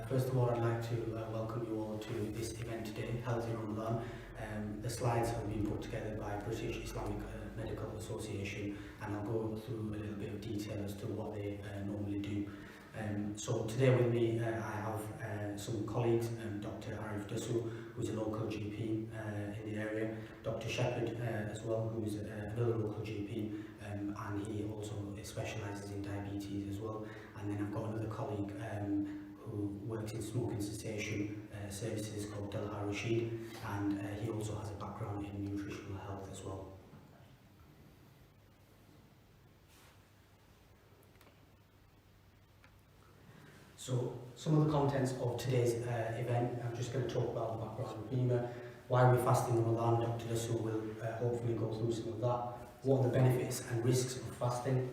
First of all, I'd like to welcome you all to this event today, Healthy Ramadan. The slides have been put together by British Islamic Medical Association, and I'll go through a little bit of detail as to what they normally do. So today with me I have some colleagues, Dr. Arif Dasu, who's a local GP in the area, Dr. Shepherd as well, who's another local GP, and he also specialises in diabetes as well. And then I've got another colleague who works in smoking cessation services called Delha Rashid, and he also has a background in nutritional health as well. So some of the contents of today's event, I'm just going to talk about the background of Bima, why we're fasting in Ramadan. Dr. Dasu will hopefully go through some of that, what are the benefits and risks of fasting,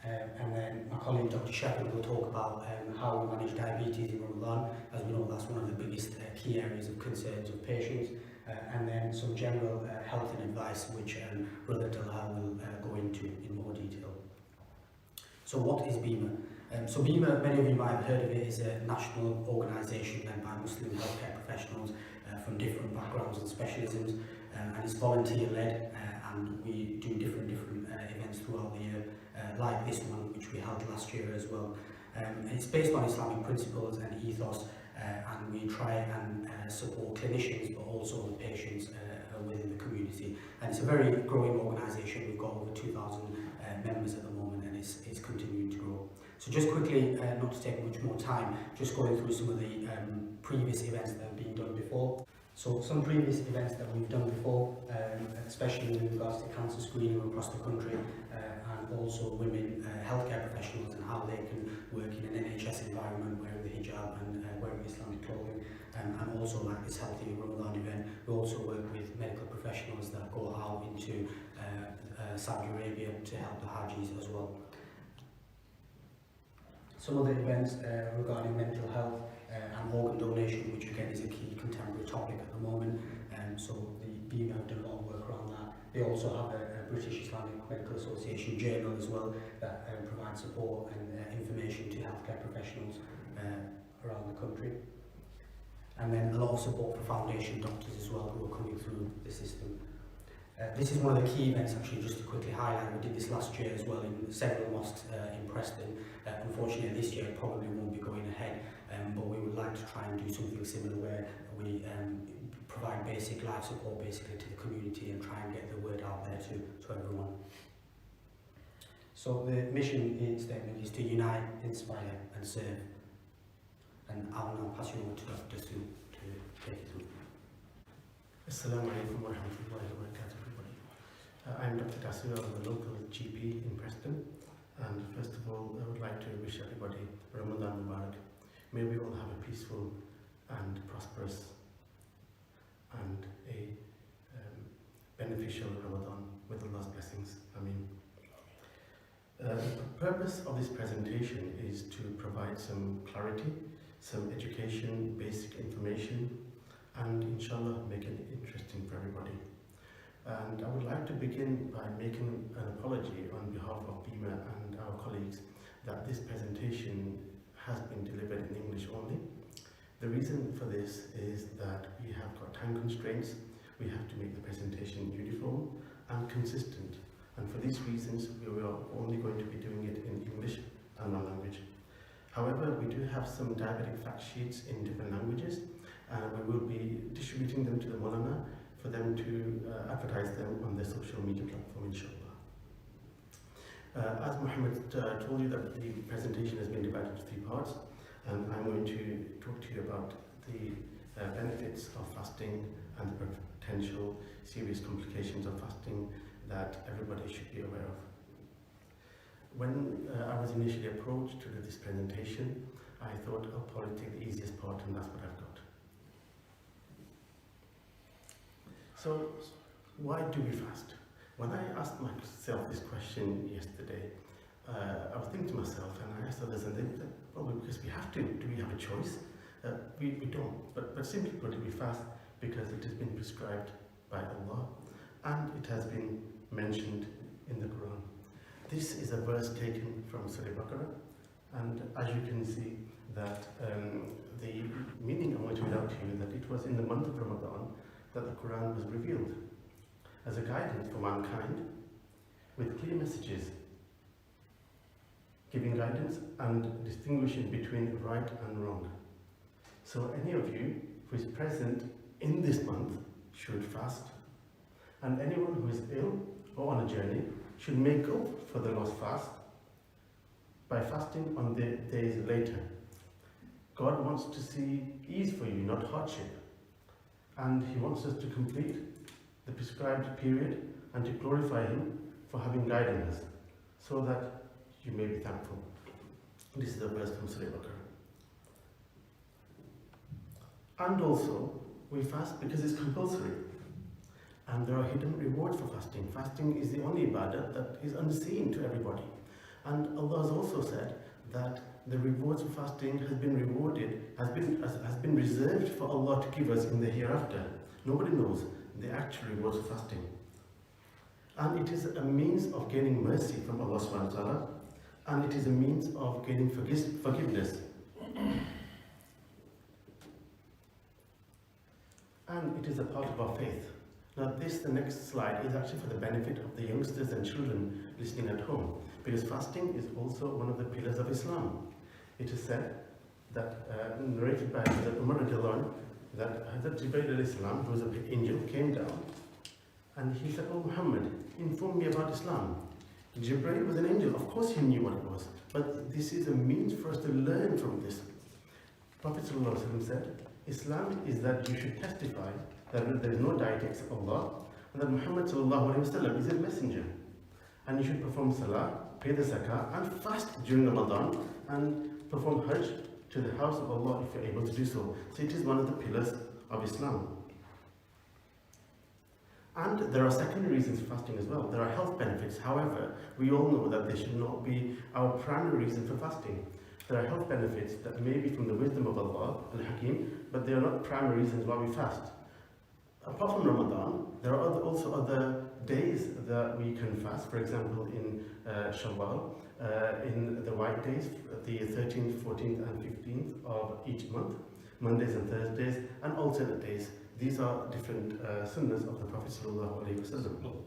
and then my colleague Dr. Shepherd will talk about how we manage diabetes in Ramadan, as we know that's one of the biggest key areas of concerns of patients, and then some general health and advice which Brother Delha will go into in more detail. So what is Bima? So Bima, many of you might have heard of it, is a national organisation led by Muslim healthcare professionals from different backgrounds and specialisms, and it's volunteer led, and we do different events throughout the year, like this one which we held last year as well. It's based on Islamic principles and ethos, and we try and support clinicians but also the patients within the community, and it's a very growing organisation. We've got over 2,000 members at the moment, and it's continuing to grow. So just quickly, not to take much more time, just going through some of the previous events that have been done before. So some previous events that we've done before, especially with regards to cancer screening across the country, and also women healthcare professionals and how they can work in an NHS environment wearing the hijab and wearing Islamic clothing, and also like this Healthy Ramadan event. We also work with medical professionals that go out into Saudi Arabia to help the Hajis as well. Some other events regarding mental health and organ donation, which again is a key contemporary topic at the moment, so the BMA have done a lot of work around that. They also have a British Islamic Medical Association journal as well that provides support and information to healthcare professionals around the country. And then a lot of support for foundation doctors as well who are coming through the system. This is one of the key events, actually, just to quickly highlight. We did this last year as well in several mosques in Preston. Unfortunately this year it probably won't be going ahead, but we would like to try and do something similar where we provide basic life support basically to the community and try and get the word out there to everyone. So the mission statement is to unite, inspire and serve. And I'll now pass you over to Dr. Dasu to take it through. Assalamu alaikum wa rahmatullahi wa barakatuh, everybody. I'm Dr. Dasu, I'm a local GP in Preston, and first of all I would like to wish everybody Ramadan Mubarak. May we all have a peaceful and prosperous and a beneficial Ramadan with Allah's blessings. Ameen. The purpose of this presentation is to provide some clarity, some education, basic information, and inshallah make it interesting for everybody. And I would like to begin by making an apology on behalf of Bima and our colleagues that this presentation has been delivered in English only. The reason for this is that we have got time constraints. We have to make the presentation uniform and consistent, and for these reasons we are only going to be doing it in English and one language. However, we do have some diabetic fact sheets in different languages, and we will be distributing them to the Maulana for them to advertise them on their social media platform, inshallah. As Muhammad told you, that the presentation has been divided into 3 parts, and I'm going to talk to you about the benefits of fasting and the potential serious complications of fasting that everybody should be aware of. When I was initially approached to do this presentation, I thought I'll probably take the easiest part, and that's what I've got. So, why do we fast? When I asked myself this question yesterday, I was thinking to myself, and I asked others, and they said, probably because we a choice. We don't, but simply put, we fast because it has been prescribed by Allah and it has been mentioned in the Quran. This is a verse taken from Surah Baqarah, and as you can see that the meaning I want to read out to you, that it was in the month of Ramadan that the Quran was revealed as a guidance for mankind with clear messages, giving guidance and distinguishing between right and wrong. So any of you who is present in this month should fast, and anyone who is ill or on a journey should make up for the lost fast by fasting on the days later. God wants to see ease for you, not hardship, and He wants us to complete the prescribed period and to glorify Him for having guided us, so that you may be thankful. This is a verse from Surah Baqarah. And also, we fast because it's compulsory. And there are hidden rewards for fasting. Fasting is the only ibadah that is unseen to everybody. And Allah has also said that the rewards of fasting has been reserved for Allah to give us in the hereafter. Nobody knows the actual rewards of fasting. And it is a means of gaining mercy from Allah subhanahu wa ta'ala, and it is a means of gaining forgiveness. And it is a part of our faith. Now the next slide is actually for the benefit of the youngsters and children listening at home, because fasting is also one of the pillars of Islam. It is said that, narrated by Hazrat Umar radiallahu anhu, that Hazrat Jibreel alayhi salam, who was an angel, came down and he said, "Oh Muhammad, inform me about Islam." Jibreel was an angel, of course he knew what it was, but this is a means for us to learn from this. Prophet sallallahu alaihi wasallam said, Islam is that you should testify that there is no deity except Allah, and that Muhammad sallallahu alaihi wasallam is His messenger. And you should perform salah, pay the zakah, and fast during Ramadan, and perform hajj to the house of Allah if you're able to do so. So it is one of the pillars of Islam. And there are secondary reasons for fasting as well. There are health benefits. However, we all know that they should not be our primary reason for fasting. There are health benefits that may be from the wisdom of Allah, Al-Hakim, but they are not primary reasons why we fast. Apart from Ramadan, there are also other days that we can fast. For example, in Shawwal, in the white days, the 13th, 14th and 15th of each month, Mondays and Thursdays, and alternate days. These are different sunnahs of the Prophet sallallahu alaihi wasallam.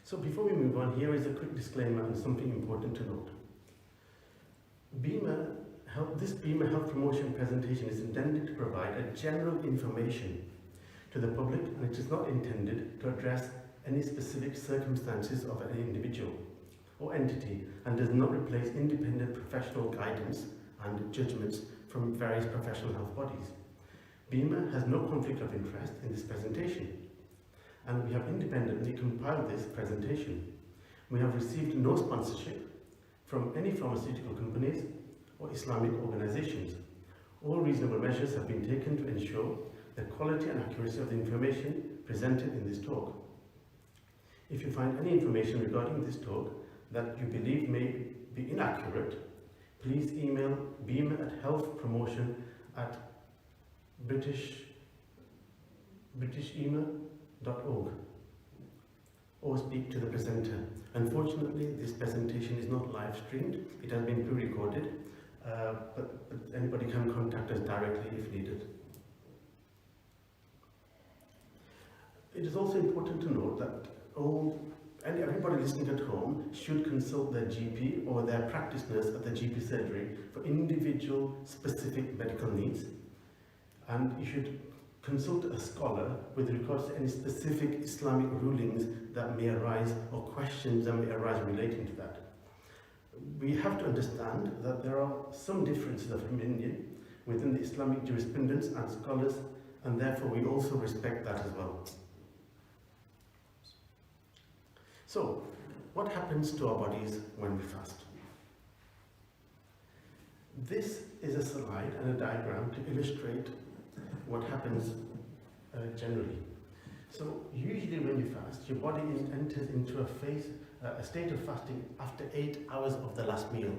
So before we move on, here is a quick disclaimer and something important to note. This Bima Health Promotion presentation is intended to provide a general information to the public, and it is not intended to address any specific circumstances of any individual or entity, and does not replace independent professional guidance and judgments from various professional health bodies. Bima has no conflict of interest in this presentation, and we have independently compiled this presentation. We have received no sponsorship from any pharmaceutical companies or Islamic organizations. All reasonable measures have been taken to ensure the quality and accuracy of the information presented in this talk. If you find any information regarding this talk that you believe may be inaccurate, please email bima@healthpromotion@britishema.org or speak to the presenter. Unfortunately, this presentation is not live streamed. It has been pre-recorded, but anybody can contact us directly if needed. It is also important to note that everybody listening at home should consult their GP or their practice nurse at the GP surgery for individual specific medical needs, and you should consult a scholar with regards to any specific Islamic rulings that may arise or questions that may arise relating to that. We have to understand that there are some differences of opinion within the Islamic jurisprudence and scholars, and therefore we also respect that as well. So, what happens to our bodies when we fast? This is a slide and a diagram to illustrate what happens generally. So usually when you fast, your body enters into a state of fasting after 8 hours of the last meal.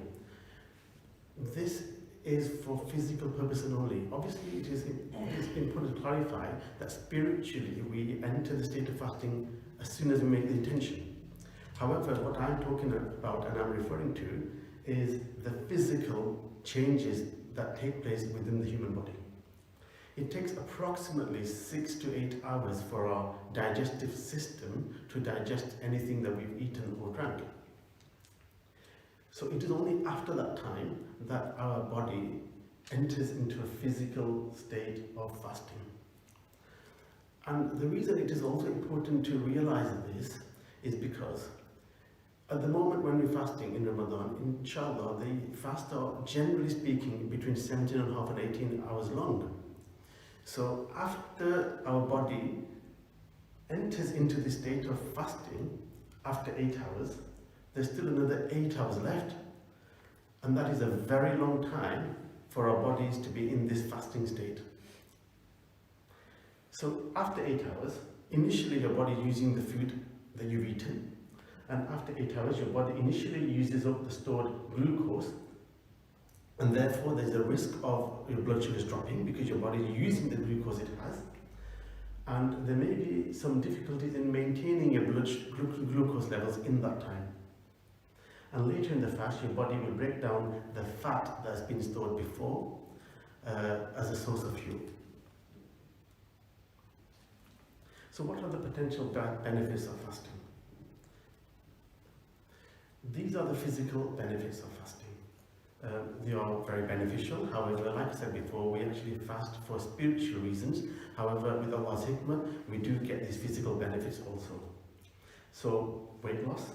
This is for physical purposes only. Obviously, it is important to clarify that spiritually we enter the state of fasting as soon as we make the intention. However, what I'm talking about and I'm referring to is the physical changes that take place within the human body. It takes approximately 6 to 8 hours for our digestive system to digest anything that we've eaten or drank. So it is only after that time that our body enters into a physical state of fasting. And the reason it is also important to realize this is because at the moment when we're fasting in Ramadan, inshallah, the fasts are generally speaking between 17.5 and 18 hours long. So after our body enters into the state of fasting after 8 hours, there's still another 8 hours left. And that is a very long time for our bodies to be in this fasting state. So after 8 hours, initially your body is using the food that you've eaten. And after 8 hours, your body initially uses up the stored glucose. And therefore there's a risk of your blood sugars dropping because your body is using the glucose it has. And there may be some difficulties in maintaining your blood glucose levels in that time. And later in the fast, your body will break down the fat that's been stored before as a source of fuel. So what are the potential benefits of fasting? These are the physical benefits of fasting. They are very beneficial. However, like I said before, we actually fast for spiritual reasons. However, with Allah's hikmah, we do get these physical benefits also. So, weight loss,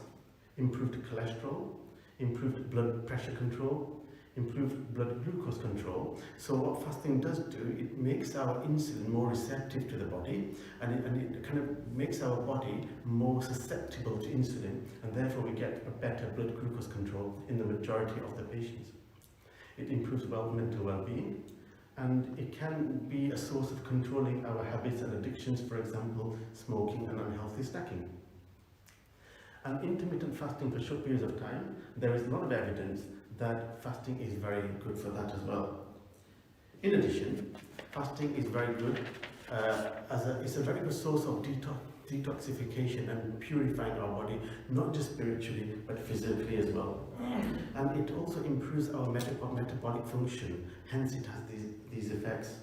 improved cholesterol, improved blood pressure control, improved blood glucose control. So what fasting does do, it makes our insulin more receptive to the body, and it kind of makes our body more susceptible to insulin, and therefore we get a better blood glucose control in the majority of the patients. It improves mental well-being, and it can be a source of controlling our habits and addictions, for example, smoking and unhealthy snacking. And intermittent fasting for short periods of time, there is a lot of evidence that fasting is very good for that as well. In addition, fasting is very good it's a very good source of detoxification and purifying our body, not just spiritually but physically as well. And it also improves our metabolic function, hence it has these effects.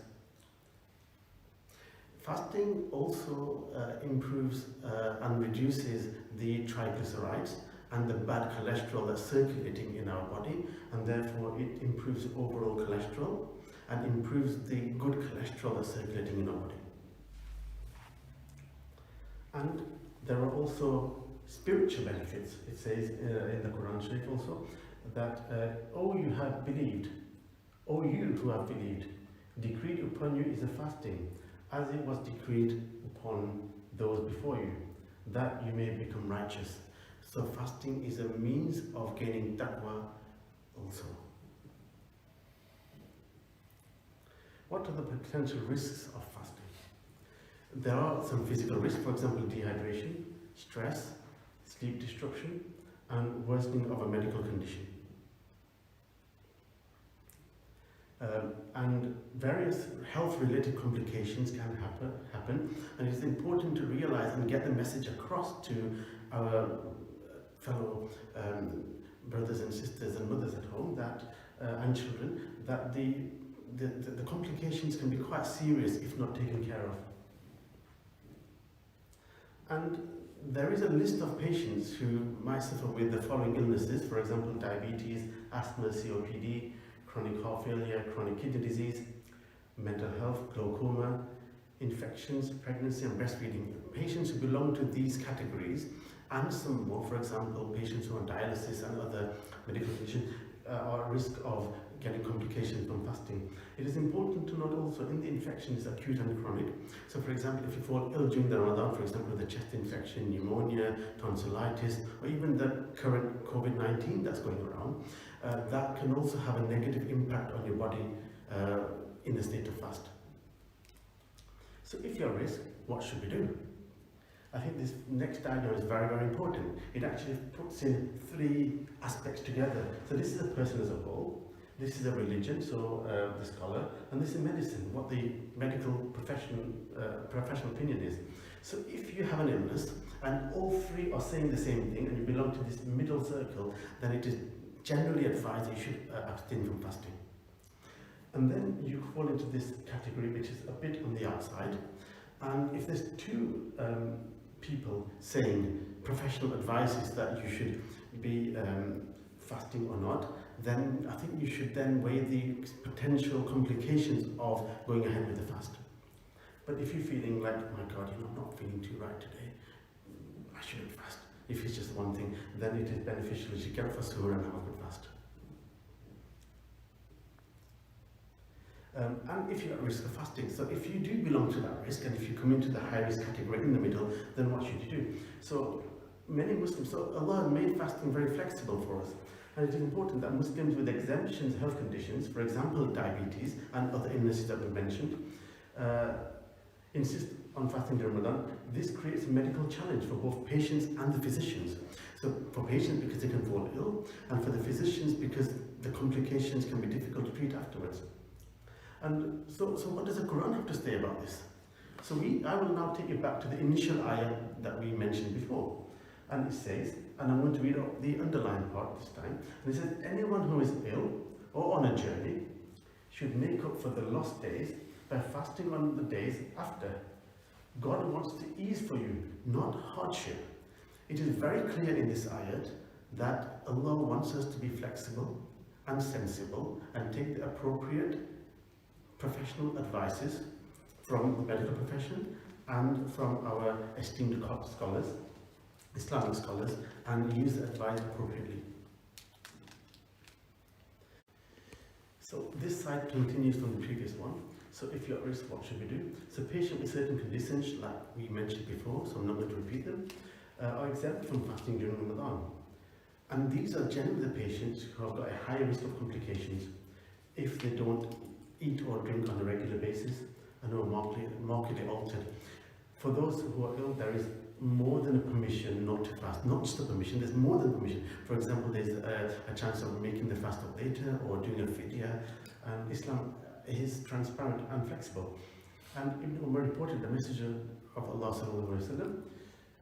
Fasting also improves and reduces the triglycerides and the bad cholesterol that's circulating in our body, and therefore it improves overall cholesterol and improves the good cholesterol that's circulating in our body. And there are also spiritual benefits. It says in the Quran Sharif also that, O you have believed, O you who have believed, decreed upon you is a fasting, as it was decreed upon those before you, that you may become righteous. So fasting is a means of gaining taqwa also. What are the potential risks of fasting? There are some physical risks, for example, dehydration, stress, sleep disruption, and worsening of a medical condition. And various health-related complications can happen, and it's important to realize and get the message across to our fellow brothers and sisters and mothers at home that and children that the complications can be quite serious if not taken care of. And there is a list of patients who might suffer with the following illnesses, for example, diabetes, asthma, COPD, chronic heart failure, chronic kidney disease, mental health, glaucoma, infections, pregnancy and breastfeeding. Patients who belong to these categories and some more, for example, patients who are on dialysis and other medical conditions are at risk of getting complications from fasting. It is important to note also in the infection is acute and chronic. So for example, if you fall ill during the Ramadan, for example, with a chest infection, pneumonia, tonsillitis, or even the current COVID-19 that's going around, that can also have a negative impact on your body in a state of fast. So if you're at risk, what should we do? I think this next diagram is very, very important. It actually puts in three aspects together. So this is a person as a whole, this is a religion, so the scholar, and this is medicine, what the medical professional opinion is. So if you have an illness and all three are saying the same thing and you belong to this middle circle, then it is generally advised you should abstain from fasting. And then you fall into this category which is a bit on the outside. And if there's two people saying professional advice is that you should be fasting or not, then I think you should then weigh the potential complications of going ahead with the fast. But if you're feeling like, oh my God, I'm not feeling too right today, I shouldn't fast. If it's just one thing, then it is beneficial as you get for suhoor and have a good fast. And if you're at risk of fasting, so if you do belong to that risk, and if you come into the high risk category in the middle, then what should you do? So many Muslims, so Allah made fasting very flexible for us. And it is important that Muslims with exemptions, health conditions, for example diabetes and other illnesses that we mentioned, insist on fasting during Ramadan. This creates a medical challenge for both patients and the physicians. So for patients because they can fall ill, and for the physicians because the complications can be difficult to treat afterwards. And so what does the Quran have to say about this? So I will now take you back to the initial ayah that we mentioned before. And it says, and I'm going to read out the underlined part this time, and it says, anyone who is ill or on a journey should make up for the lost days by fasting on the days after. God wants to ease for you, not hardship. It is very clear in this ayat that Allah wants us to be flexible and sensible and take the appropriate professional advices from the medical profession and from our esteemed scholars, Islamic scholars, and use the advice appropriately. So this slide continues from the previous one. So if you're at risk, what should we do? So patients with certain conditions, like we mentioned before, so I'm not going to repeat them, are exempt from fasting during Ramadan. And these are generally the patients who have got a higher risk of complications if they don't eat or drink on a regular basis and are markedly altered. For those who are ill, there is more than a permission not to fast. Not just a permission, there's more than permission. For example, there's a chance of making the fast up later or doing a fidya. And Islam is transparent and flexible. And Ibn Umar reported, the Messenger of Allah sallallahu alaihi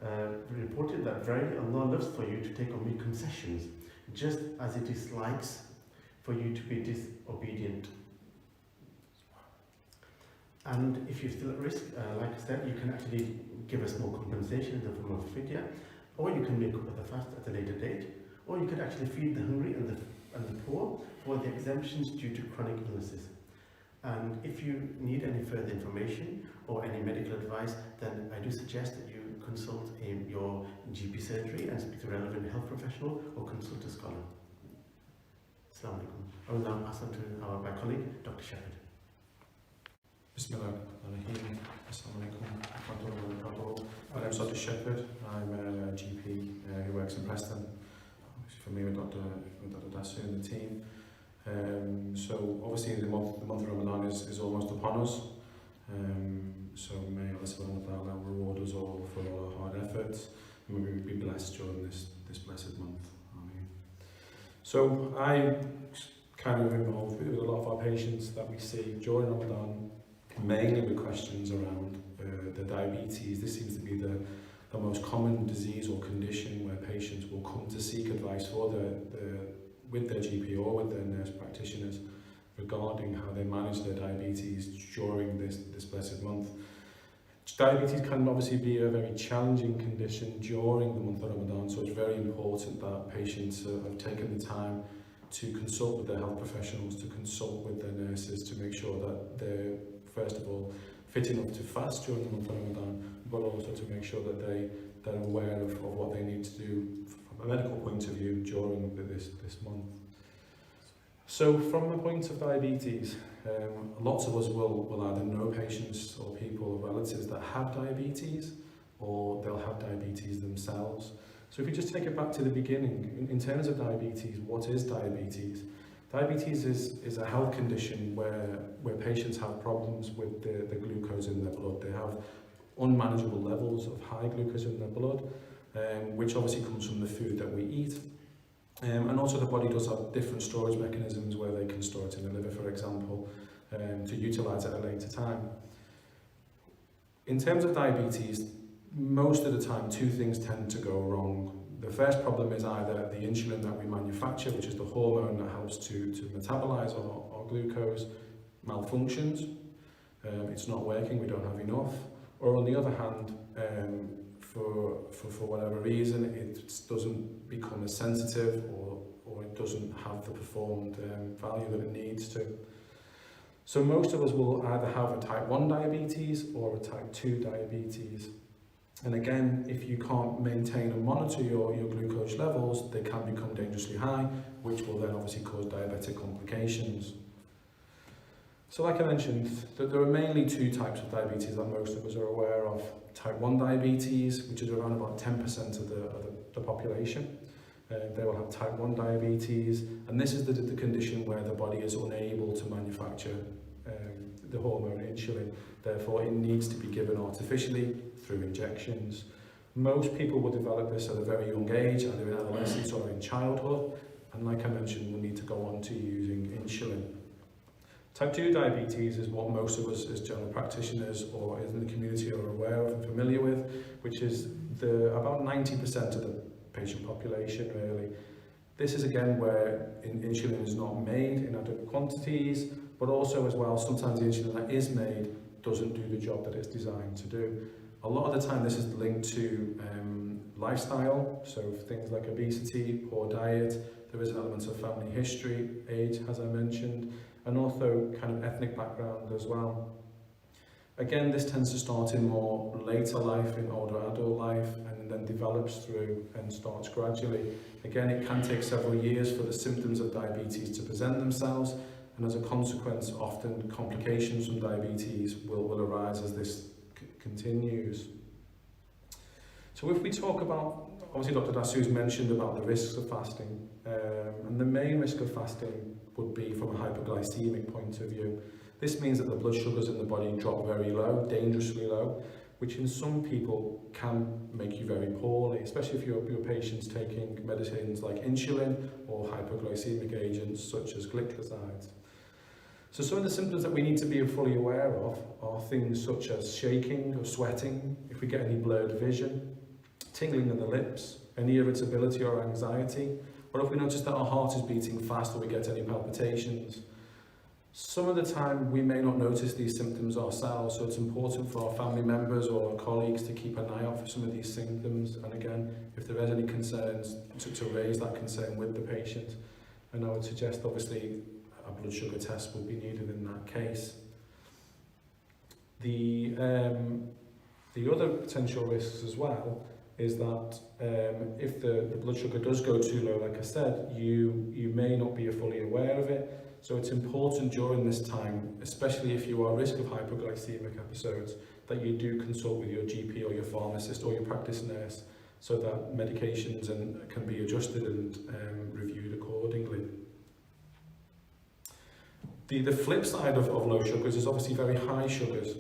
wasallam, reported that verily Allah loves for you to take on me concessions, just as it dislikes for you to be disobedient. And if you're still at risk, like I said, you can actually give a small compensation in the form of fidya, or you can make up with the fast at a later date, or you could actually feed the hungry and the poor for the exemptions due to chronic illnesses. And if you need any further information or any medical advice, then I do suggest that you consult your GP surgery and speak to a relevant health professional or consult a scholar. Assalamu alaikum. I will now pass on to my colleague, Dr. Shepherd. Bismillahirrahmanirrahim. Assalamu alaikum. My name's Dr. Shepherd. I'm a GP who works in Preston. For me, with Dr. Dasu and the team. So obviously the month of Ramadan is almost upon us. So may Allah subhanahu wa ta'ala reward us all for all our hard efforts, and may we be blessed during this blessed month. Amen. So I kind of involved with a lot of our patients that we see during Ramadan, mainly with questions around the diabetes. This seems to be the most common disease or condition where patients will come to seek advice with their GP or with their nurse practitioners regarding how they manage their diabetes during this blessed month. Diabetes can obviously be a very challenging condition during the month of Ramadan, so it's very important that patients have taken the time to consult with their health professionals, to consult with their nurses, to make sure that they're, first of all, fit enough to fast during the month of Ramadan, but also to make sure that they're aware of what they need to do from a medical point of view during this month. So from the point of diabetes, lots of us will either know patients or people or relatives that have diabetes, or they'll have diabetes themselves. So if we just take it back to the beginning, in terms of diabetes, what is diabetes? Diabetes is a health condition where patients have problems with the glucose in their blood. They have unmanageable levels of high glucose in their blood, which obviously comes from the food that we eat. And also the body does have different storage mechanisms where they can store it in the liver, for example, to utilise it at a later time. In terms of diabetes, most of the time two things tend to go wrong. The first problem is either the insulin that we manufacture, which is the hormone that helps to metabolize our glucose, malfunctions. It's not working, we don't have enough. Or on the other hand, for whatever reason, it doesn't become as sensitive or it doesn't have the performed value that it needs to. So most of us will either have a type 1 diabetes or a type 2 diabetes. And again, if you can't maintain and monitor your glucose levels, they can become dangerously high, which will then obviously cause diabetic complications. So like I mentioned, there are mainly two types of diabetes that most of us are aware of. Type 1 diabetes, which is around about 10% of the population. They will have type 1 diabetes, and this is the condition where the body is unable to manufacture the hormone insulin. Therefore, it needs to be given artificially through injections. Most people will develop this at a very young age, either in adolescence or in childhood, and like I mentioned, will need to go on to using insulin. Type 2 diabetes is what most of us as general practitioners or in the community are aware of and familiar with, which is about 90% of the patient population really. This is again where insulin is not made in adequate quantities, but also as well, sometimes the insulin that is made doesn't do the job that it's designed to do. A lot of the time this is linked to lifestyle, so things like obesity, poor diet, there is an element of family history, age as I mentioned, and also kind of ethnic background as well. Again, this tends to start in more later life, in older adult life, and then develops through and starts gradually. Again, it can take several years for the symptoms of diabetes to present themselves, and as a consequence, often complications from diabetes will arise as this continues. So if we talk about, obviously Dr. Dasu's mentioned about the risks of fasting, and the main risk of fasting would be from a hypoglycemic point of view. This means that the blood sugars in the body drop very low, dangerously low, which in some people can make you very poorly, especially if your patient's taking medicines like insulin or hypoglycemic agents such as glycosides. So some of the symptoms that we need to be fully aware of are things such as shaking or sweating, if we get any blurred vision, tingling of the lips, any irritability or anxiety, or if we notice that our heart is beating fast or we get any palpitations. Some of the time we may not notice these symptoms ourselves, so it's important for our family members or our colleagues to keep an eye out for some of these symptoms, and again, if there is any concerns, to raise that concern with the patient. And I would suggest obviously a blood sugar test would be needed in that case. The other potential risks as well is that if the blood sugar does go too low, like I said, you may not be fully aware of it. So it's important during this time, especially if you are at risk of hypoglycemic episodes, that you do consult with your GP or your pharmacist or your practice nurse so that medications can be adjusted and reviewed accordingly. The flip side of low sugars is obviously very high sugars.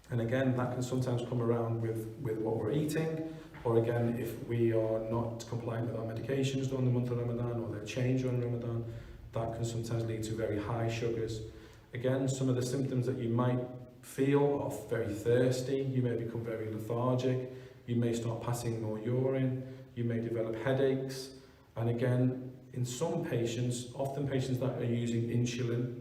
And again, that can sometimes come around with what we're eating, or again, if we are not compliant with our medications during the month of Ramadan, or they're changed during Ramadan, that can sometimes lead to very high sugars. Again, some of the symptoms that you might feel are very thirsty, you may become very lethargic, you may start passing more urine, you may develop headaches, and again, in some patients, often patients that are using insulin,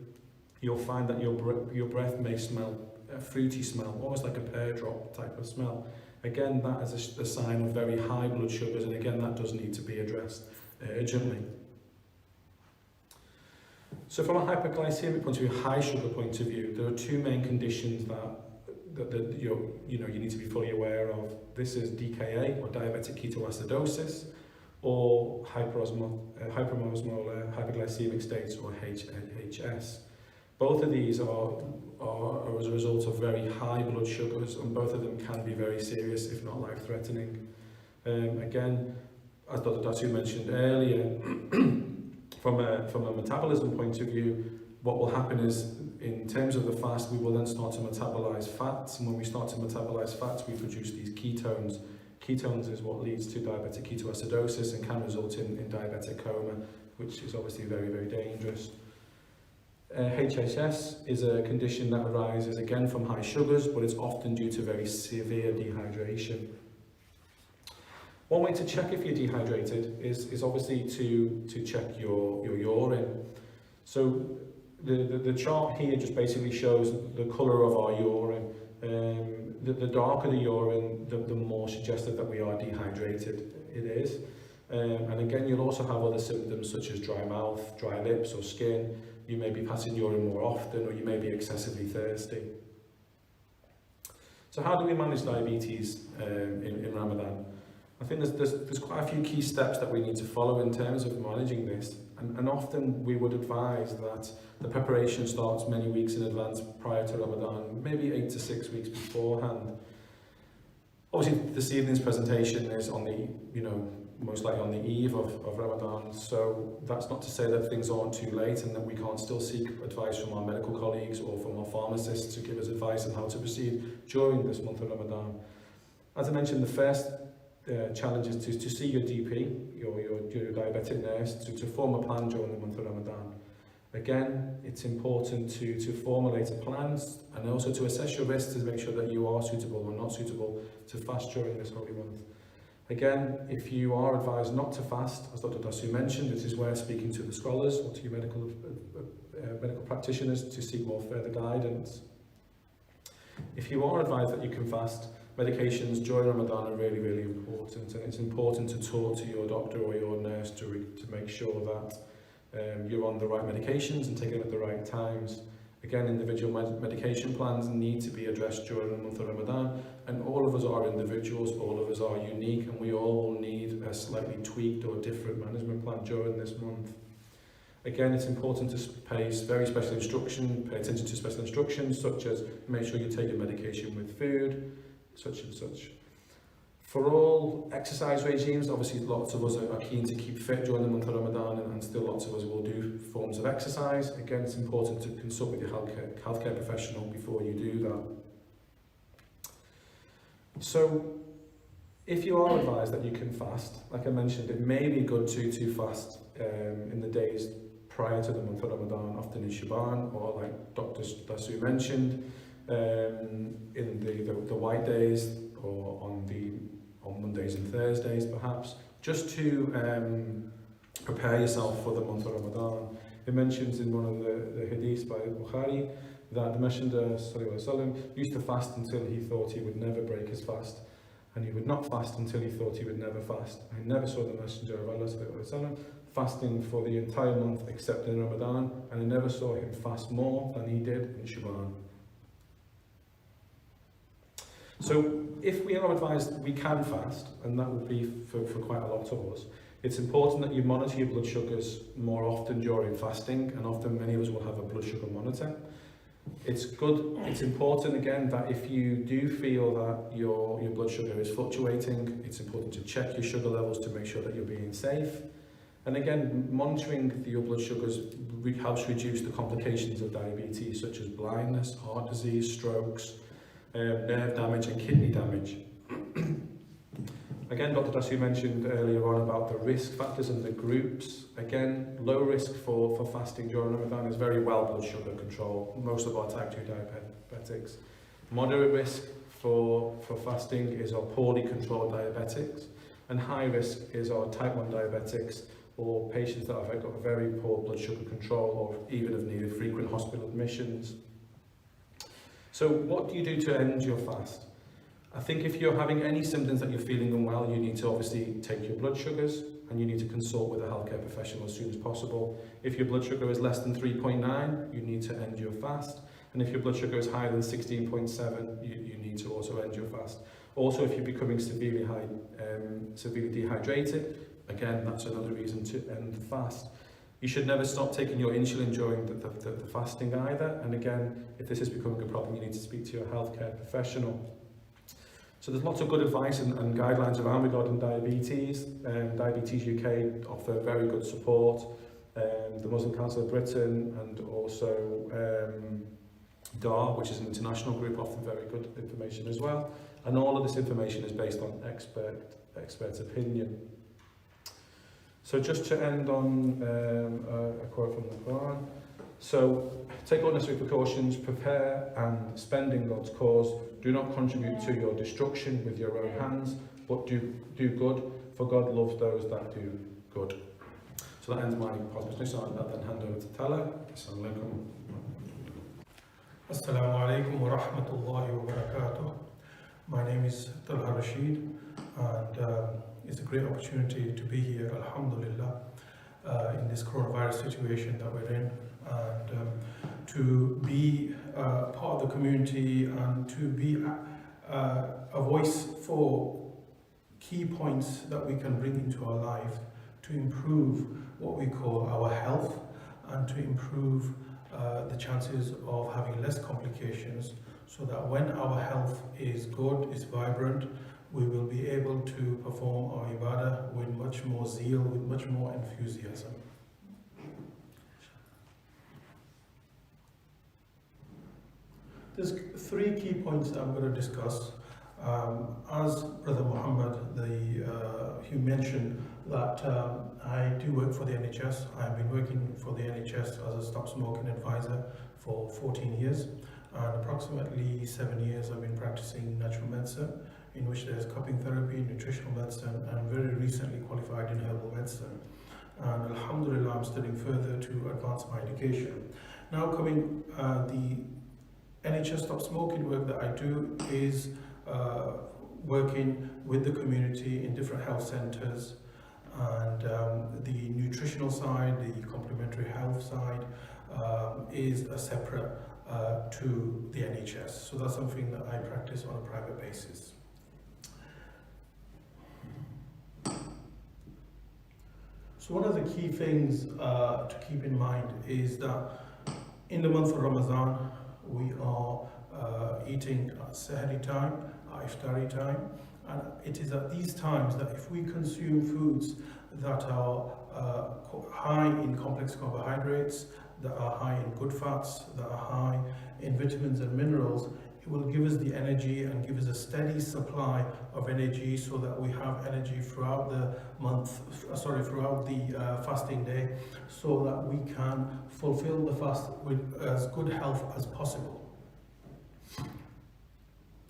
you'll find that your breath may smell a fruity smell, almost like a pear drop type of smell. Again, that is a sign of very high blood sugars, and again, that does need to be addressed urgently. So from a hyperglycemic point of view, high sugar point of view, there are two main conditions that you need to be fully aware of. This is DKA, or diabetic ketoacidosis, or hyperosmolar hyperglycemic states, or HHS. Both of these are as a result of very high blood sugars, and both of them can be very serious, if not life-threatening. Again, as Dr. Dasu mentioned earlier, from a metabolism point of view, what will happen is, in terms of the fast, we will then start to metabolize fats, and when we start to metabolize fats, we produce these ketones. Ketones is what leads to diabetic ketoacidosis and can result in diabetic coma, which is obviously very, very dangerous. HHS is a condition that arises again from high sugars, but it's often due to very severe dehydration. One way to check if you're dehydrated is obviously to check your urine. So the chart here just basically shows the colour of our urine. The darker the urine, the more suggestive that we are dehydrated it is. And again, you'll also have other symptoms such as dry mouth, dry lips or skin. You may be passing urine more often, or you may be excessively thirsty. So how do we manage diabetes in Ramadan? I think there's quite a few key steps that we need to follow in terms of managing this. And often we would advise that the preparation starts many weeks in advance prior to Ramadan, maybe 8 to 6 weeks beforehand. Obviously, this evening's presentation is on the, most likely on the eve of Ramadan, so that's not to say that things aren't too late and that we can't still seek advice from our medical colleagues or from our pharmacists to give us advice on how to proceed during this month of Ramadan. As I mentioned, the first challenge is to see your DP, your diabetic nurse, to form a plan during the month of Ramadan. Again, it's important to formulate a plan and also to assess your risks to make sure that you are suitable or not suitable to fast during this holy month. Again, if you are advised not to fast, as Dr. Dasu mentioned, it is worth speaking to the scholars or to your medical practitioners to seek more further guidance. If you are advised that you can fast, medications during Ramadan are really, really important, and it's important to talk to your doctor or your nurse to make sure that you're on the right medications and taking them at the right times. Again, individual medication plans need to be addressed during the month of Ramadan, and all of us are individuals, all of us are unique, and we all need a slightly tweaked or different management plan during this month. Again, it's important to pay very special instruction, pay attention to special instructions, such as make sure you take your medication with food, such and such. For all exercise regimes, obviously lots of us are keen to keep fit during the month of Ramadan, and still lots of us will do forms of exercise. Again, it's important to consult with your healthcare professional before you do that. So, if you are advised that you can fast, like I mentioned, it may be good to fast in the days prior to the month of Ramadan, often in Shaban, or like Dr. Dasu mentioned, in the white days, or on Mondays and Thursdays perhaps, just to prepare yourself for the month of Ramadan. It mentions in one of the hadiths by Bukhari that the Messenger ﷺ used to fast until he thought he would never break his fast, and he would not fast until he thought he would never fast. I never saw the Messenger of Allah ﷺ fasting for the entire month except in Ramadan, and I never saw him fast more than he did in Shaban. So if we are advised we can fast, and that would be for quite a lot of us, it's important that you monitor your blood sugars more often during fasting, and often many of us will have a blood sugar monitor. It's important again that if you do feel that your blood sugar is fluctuating, it's important to check your sugar levels to make sure that you're being safe. And again, monitoring your blood sugars helps reduce the complications of diabetes, such as blindness, heart disease, strokes, nerve damage and kidney damage. Again, Dr. Dasu mentioned earlier on about the risk factors and the groups. Again, low risk for fasting during Ramadan is very well blood sugar control, most of our type 2 diabetics. Moderate risk for fasting is our poorly controlled diabetics, and high risk is our type 1 diabetics, or patients that have got very poor blood sugar control or even have needed frequent hospital admissions. So what do you do to end your fast? I think if you're having any symptoms that you're feeling unwell, you need to obviously take your blood sugars, and you need to consult with a healthcare professional as soon as possible. If your blood sugar is less than 3.9, you need to end your fast. And if your blood sugar is higher than 16.7, you need to also end your fast. Also, if you're becoming severely dehydrated, again, that's another reason to end the fast. You should never stop taking your insulin during the fasting either. And again, if this is becoming a problem, you need to speak to your healthcare professional. So there's lots of good advice and guidelines around regarding diabetes. Diabetes UK offer very good support. the Muslim Council of Britain, and also DAR, which is an international group, often very good information as well. And all of this information is based on expert opinion. So just to end on a quote from the Quran. So, take all necessary precautions, prepare and spend in God's cause. Do not contribute to your destruction with your own hands, but do good, for God loves those that do good. So that ends my presentation. So I'll then hand over to Tala. Assalamu alaikum. Assalamu alaikum wa rahmatullahi wa barakatuh. My name is Talha Rashid, and it's a great opportunity to be here, alhamdulillah, in this coronavirus situation that we're in, and to be part of the community and to be a voice for key points that we can bring into our life to improve what we call our health and to improve the chances of having less complications, so that when our health is good, is vibrant, we will be able to perform our ibadah with much more zeal, with much more enthusiasm. There's three key points that I'm going to discuss. As Brother Muhammad, he mentioned that I do work for the NHS. I've been working for the NHS as a stop smoking advisor for 14 years, and approximately 7 years I've been practicing natural medicine, in which there's cupping therapy, nutritional medicine, and very recently qualified in herbal medicine. And alhamdulillah, I'm studying further to advance my education. Now coming, the NHS stop smoking work that I do is working with the community in different health centres, and the nutritional side, the complementary health side is a separate to the NHS. So that's something that I practice on a private basis. So one of the key things to keep in mind is that in the month of Ramadan, we are eating at Sahari time, Iftari time, and it is at these times that if we consume foods that are high in complex carbohydrates, that are high in good fats, that are high in vitamins and minerals, it will give us the energy and give us a steady supply of energy, so that we have energy throughout the month, throughout the fasting day, so that we can fulfill the fast with as good health as possible.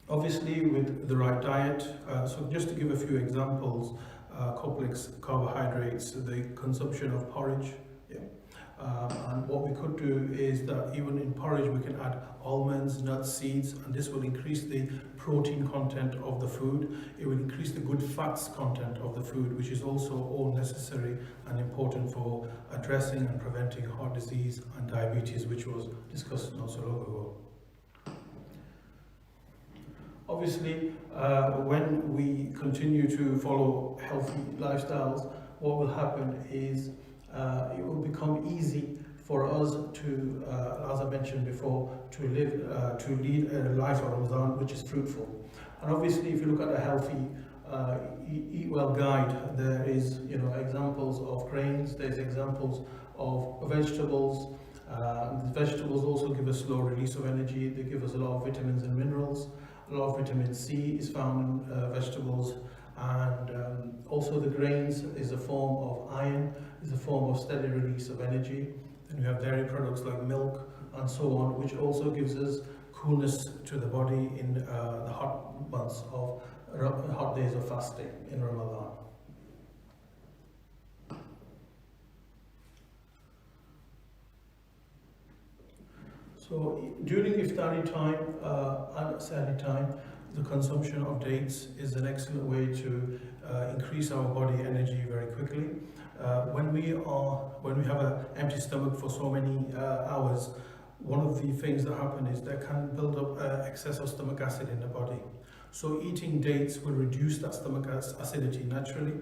Obviously with the right diet, so just to give a few examples, complex carbohydrates, the consumption of porridge, and what we could do is that even in porridge we can add almonds, nuts, seeds, and this will increase the protein content of the food. It will increase the good fats content of the food, which is also all necessary and important for addressing and preventing heart disease and diabetes, which was discussed not so long ago. Obviously, when we continue to follow healthy lifestyles, what will happen is it will become easy for us to, as I mentioned before, to lead a life of Ramadan which is fruitful. And obviously, if you look at a healthy Eat Well guide, there is examples of grains, there's examples of vegetables. The vegetables also give us slow release of energy. They give us a lot of vitamins and minerals. A lot of vitamin C is found in vegetables, and also the grains is a form of iron, is a form of steady release of energy. Then we have dairy products like milk and so on, which also gives us coolness to the body in the hot months of hot days of fasting in Ramadan. So during Iftari time and Sahari time, the consumption of dates is an excellent way to increase our body energy very quickly. When we have an empty stomach for so many hours, one of the things that happen is there can build up excess of stomach acid in the body. So eating dates will reduce that stomach acidity naturally.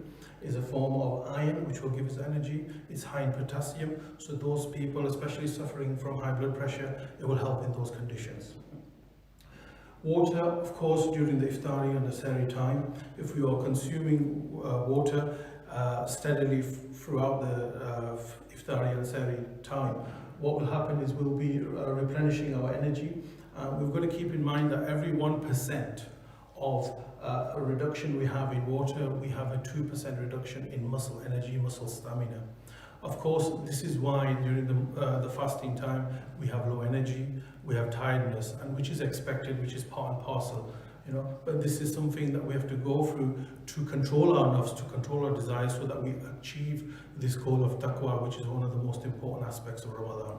Is a form of iron which will give us energy. It's high in potassium, so those people, especially suffering from high blood pressure, it will help in those conditions. Water, of course, during the Iftari and the Sahari time, if we are consuming water, steadily throughout the Iftari and Sehri time, what will happen is we'll be replenishing our energy. We've got to keep in mind that every 1% of a reduction we have in water, we have a 2% reduction in muscle energy, muscle stamina. Of course, this is why during the fasting time we have low energy, we have tiredness, and which is expected, which is part and parcel, you know. But this is something that we have to go through to control our nafs, to control our desires, so that we achieve this goal of taqwa, which is one of the most important aspects of Ramadan.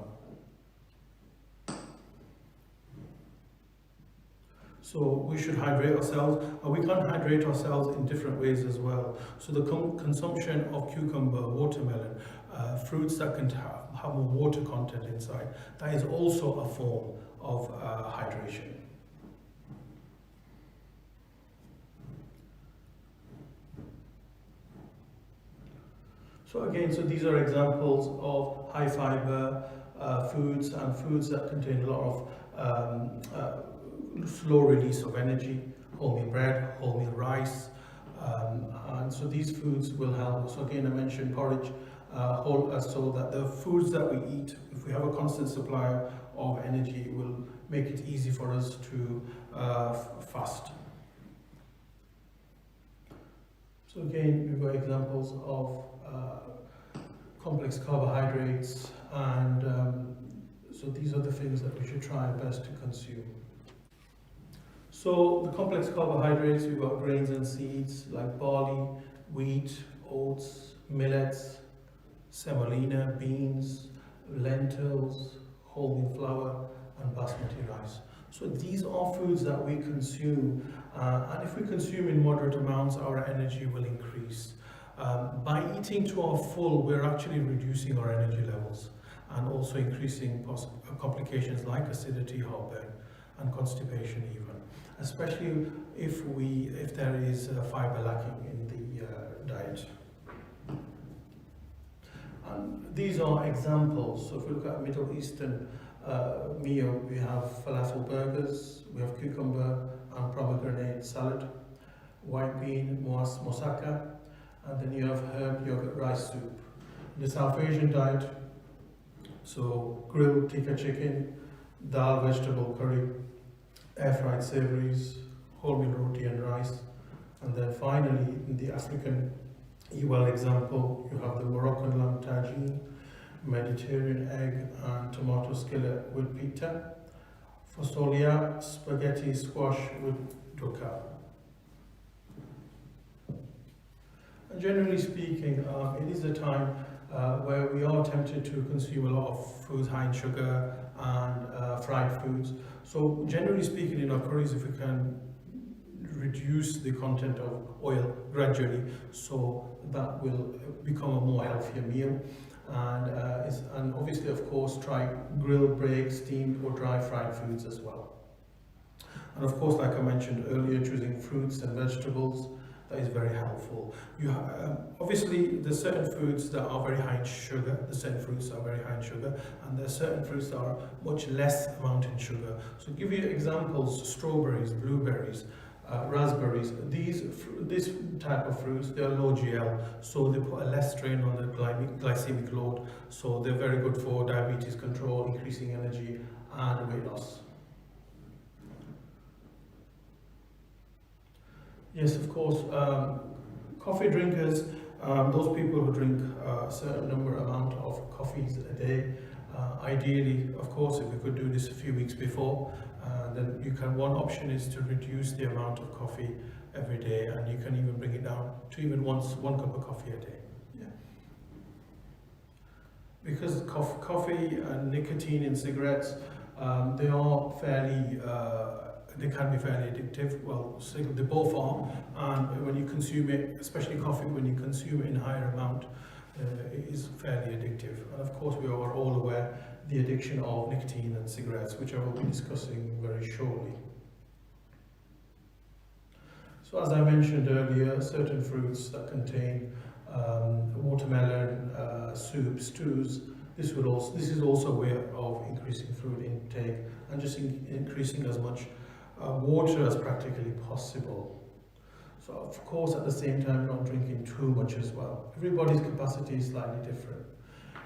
So we should hydrate ourselves, and we can hydrate ourselves in different ways as well. So the consumption of cucumber, watermelon, fruits that can have more water content inside, that is also a form of hydration. So again, so these are examples of high fiber foods and foods that contain a lot of slow release of energy, wholemeal bread, wholemeal rice, and so these foods will help. So again, I mentioned porridge, so that the foods that we eat, if we have a constant supply of energy, it will make it easy for us to fast. So again, we've got examples of complex carbohydrates, and so these are the things that we should try our best to consume. So the complex carbohydrates, we've got grains and seeds like barley, wheat, oats, millets, semolina, beans, lentils, wholemeal flour, and basmati rice. So these are foods that we consume, and if we consume in moderate amounts, our energy will increase. By eating to our full, we're actually reducing our energy levels and also increasing complications like acidity, heartburn, and constipation even. Especially if there is fiber lacking in the diet. And these are examples. So if we look at a Middle Eastern meal, we have falafel burgers, we have cucumber and pomegranate salad, white bean moussaka, and then you have herb yogurt rice soup. In the South Asian diet, so grilled tikka chicken, dal vegetable curry, air-fried savouries, wholemeal roti and rice, and then finally in the African example, you have the Moroccan lamb tagine, Mediterranean egg and tomato skillet with pita, fasolia, spaghetti squash with doka. And generally speaking, it is a time where we are tempted to consume a lot of foods high in sugar and fried foods. So generally speaking, in our curries, if we can reduce the content of oil gradually, so that will become a more healthier meal. And obviously, of course, try grilled, baked, steamed or dry fried foods as well. And of course, like I mentioned earlier, choosing fruits and vegetables, that is very helpful. Obviously, there's certain foods that are very high in sugar, the certain fruits are very high in sugar, and there are certain fruits that are much less amount in sugar. So to give you examples, strawberries, blueberries, raspberries, this type of fruits, they are low GL, so they put a less strain on the glycemic load, so they're very good for diabetes control, increasing energy, and weight loss. Yes, of course, coffee drinkers, those people who drink a certain amount of coffees a day, ideally, of course, if we could do this a few weeks before, then one option is to reduce the amount of coffee every day, and you can even bring it down to even one cup of coffee a day. Yeah. Because coffee and nicotine in cigarettes, they can be fairly addictive. Well, they both are, and when you consume it, especially coffee, when you consume it in higher amount, it is fairly addictive. And of course, we are all aware the addiction of nicotine and cigarettes, which I will be discussing very shortly. So as I mentioned earlier, certain fruits that contain watermelon, soup, stews, this is also a way of increasing fruit intake and just increasing as much water as practically possible. So of course at the same time not drinking too much as well. Everybody's capacity is slightly different.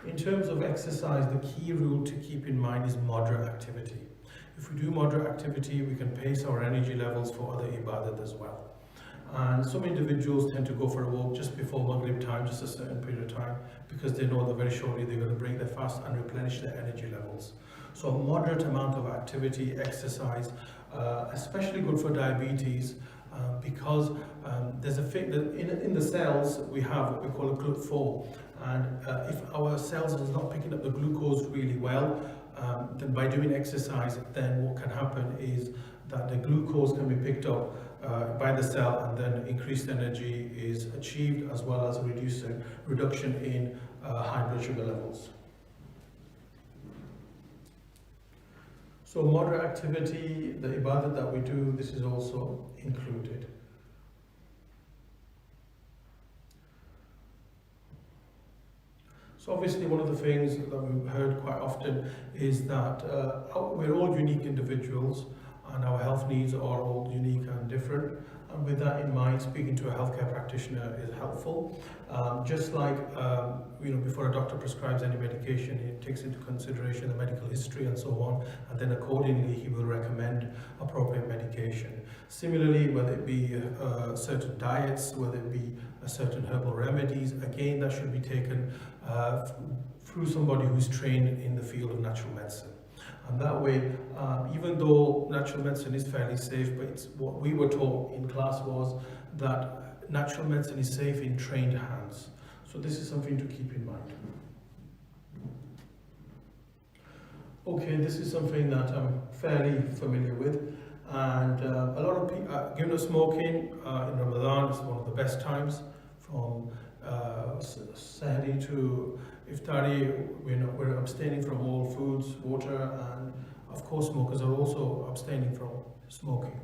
In terms of exercise, the key rule to keep in mind is moderate activity. If we do moderate activity, we can pace our energy levels for other ibadat as well. And some individuals tend to go for a walk just before Maghrib time, just a certain period of time, because they know that very shortly they're going to break their fast and replenish their energy levels. So a moderate amount of activity, exercise, especially good for diabetes, because there's a thing that in the cells we have what we call a GLUT4, and if our cells is not picking up the glucose really well, then by doing exercise, then what can happen is that the glucose can be picked up by the cell, and then increased energy is achieved, as well as a reduction in high blood sugar levels. So moderate activity, the ibadat that we do, this is also included. So obviously one of the things that we've heard quite often is that we're all unique individuals, and our health needs are all unique and different. And with that in mind, speaking to a healthcare practitioner is helpful. Just like before a doctor prescribes any medication, he takes into consideration the medical history and so on, and then accordingly he will recommend appropriate medication. Similarly, whether it be certain diets, whether it be certain herbal remedies, again that should be taken through somebody who's trained in the field of natural medicine. And that way, even though natural medicine is fairly safe, but it's what we were taught in class was that natural medicine is safe in trained hands. So this is something to keep in mind. Okay, this is something that I'm fairly familiar with. And a lot of people, given up smoking in Ramadan is one of the best times, from Sahri to Iftari. We're abstaining from all foods, water, and of course smokers are also abstaining from smoking.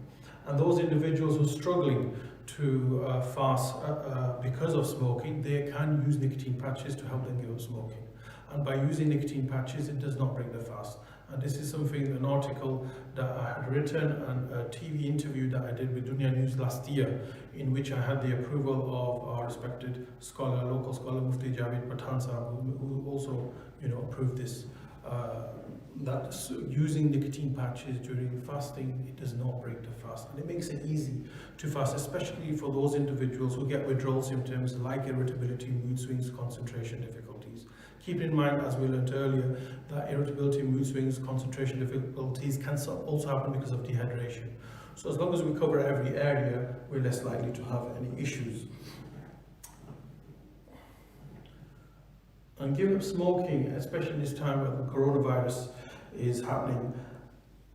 And those individuals who are struggling to fast because of smoking, they can use nicotine patches to help them give up smoking. And by using nicotine patches, it does not break the fast. And this is something, an article that I had written and a TV interview that I did with Dunya News last year, in which I had the approval of our respected scholar, local scholar, Mufti Javed Pathan Sahab, who also, approved this, that using nicotine patches during fasting, it does not break the fast. And it makes it easy to fast, especially for those individuals who get withdrawal symptoms like irritability, mood swings, concentration difficulties. Keep in mind, as we learned earlier, that irritability, mood swings, concentration difficulties can also happen because of dehydration. So as long as we cover every area, we're less likely to have any issues. And giving up smoking, especially in this time where the coronavirus is happening,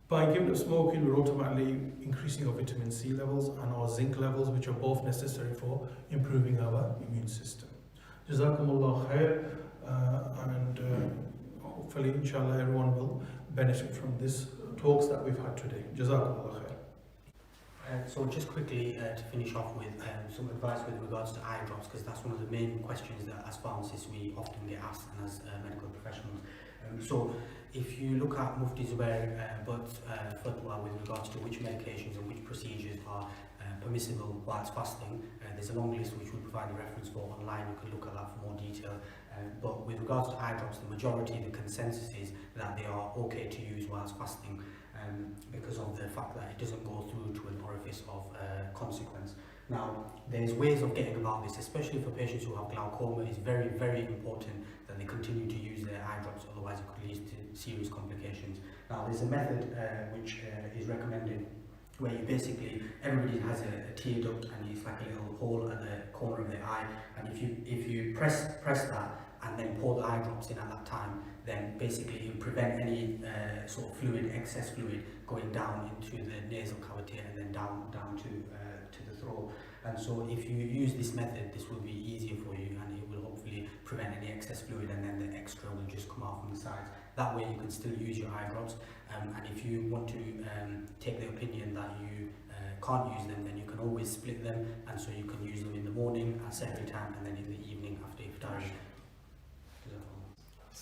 by giving up smoking, we're automatically increasing our vitamin C levels and our zinc levels, which are both necessary for improving our immune system. Jazakumullah khair. And hopefully, inshallah, everyone will benefit from this talks that we've had today. Jazakallah khair. So just quickly to finish off with some advice with regards to eye drops, because that's one of the main questions that as pharmacists we often get asked, and as medical professionals. So if you look at Mufti Zubair fatwa with regards to which medications and which procedures are permissible whilst fasting, there's a long list which we'll provide a reference for online. You can look at that for more detail. But with regards to eye drops, the majority, the consensus is that they are okay to use whilst fasting, because of the fact that it doesn't go through to an orifice of consequence. Now, there's ways of getting about this, especially for patients who have glaucoma. It's very, very important that they continue to use their eye drops, otherwise it could lead to serious complications. Now, there's a method which is recommended, where you basically, everybody has a tear duct, and it's like a little hole at the corner of the eye, and if you press that and then pour the eye drops in at that time, then basically you prevent any sort of fluid, excess fluid, going down into the nasal cavity and then down to the throat. And so if you use this method, this will be easier for you, and it will hopefully prevent any excess fluid, and then the extra will just come out from the sides. That way you can still use your eye drops, and if you want to take the opinion that you can't use them, then you can always split them, and so you can use them in the morning at Sahri time, and then in the evening after Iftar.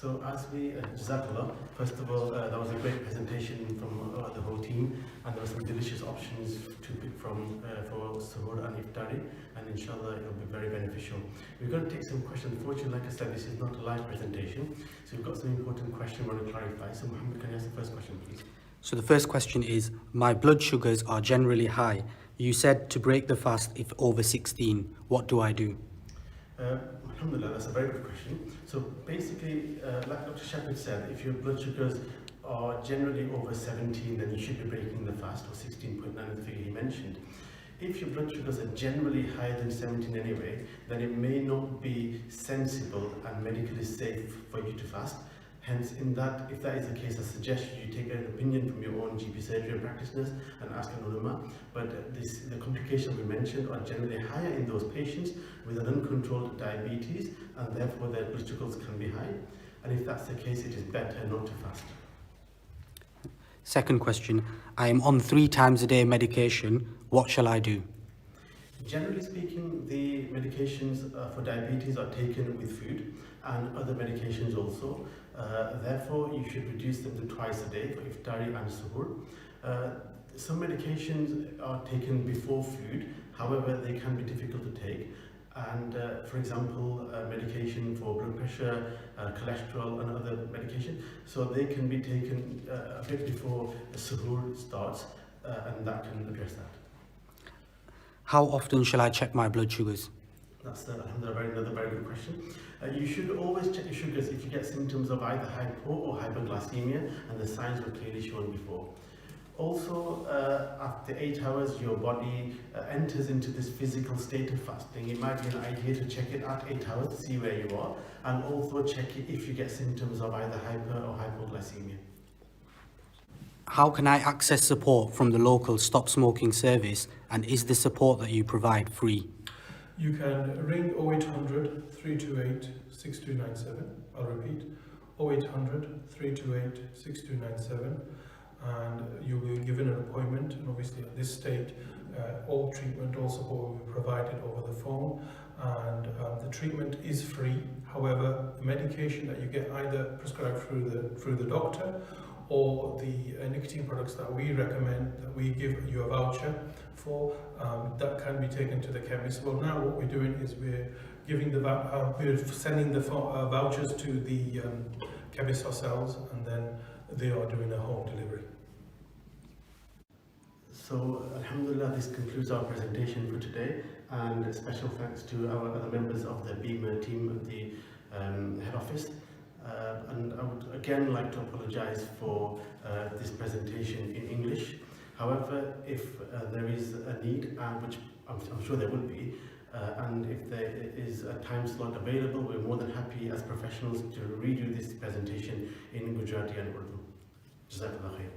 So as we, Jazakallah, first of all, that was a great presentation from the whole team, and there were some delicious options to pick from for suhoor and iftari, and inshallah it will be very beneficial. We're going to take some questions. Unfortunately, like I said, this is not a live presentation, so we've got some important questions we want to clarify. So Muhammad, can you ask the first question, please? So the first question is, my blood sugars are generally high. You said to break the fast if over 16. What do I do? Alhamdulillah, that's a very good question. So basically, like Dr. Shepherd said, if your blood sugars are generally over 17, then you should be breaking the fast, or 16.9 is the figure he mentioned. If your blood sugars are generally higher than 17 anyway, then it may not be sensible and medically safe for you to fast. Hence, if that is the case, I suggest you take an opinion from your own GP surgery and practice nurse and ask an ulama. But the complications we mentioned are generally higher in those patients with an uncontrolled diabetes, and therefore their blood sugars can be high. And if that's the case, it is better not to fast. Second question, I am on 3 times a day medication. What shall I do? Generally speaking, the medications for diabetes are taken with food, and other medications also. Therefore, you should reduce them to twice a day for iftari and suhoor. Some medications are taken before food, however, they can be difficult to take. And for example, medication for blood pressure, cholesterol, and other medication, so they can be taken a bit before suhoor starts, and that can address that. How often shall I check my blood sugars? That's another very good question. You should always check your sugars if you get symptoms of either hypo or hyperglycemia, and the signs were clearly shown before. Also, after 8 hours, your body enters into this physical state of fasting. It might be an idea to check it at 8 hours to see where you are, and also check it if you get symptoms of either hyper or hypoglycemia. How can I access support from the local Stop Smoking service, and is the support that you provide free? You can ring 0800 328 6297. I'll repeat, 0800 328 6297, and you'll be given an appointment. And obviously at this stage, all treatment, all support will be provided over the phone, and the treatment is free. However, the medication that you get either prescribed through the doctor, or the nicotine products that we recommend, that we give you a voucher for, that can be taken to the chemist. Well, now what we're doing is we're sending the vouchers to the chemist ourselves, and then they are doing a home delivery. So, alhamdulillah, this concludes our presentation for today, and a special thanks to our other members of the BEMA team at the head office. And I would again like to apologize for this presentation in English. However, if there is a need, which I'm sure there will be, and if there is a time slot available, we're more than happy as professionals to redo this presentation in Gujarati and Urdu. Jazakallah khair.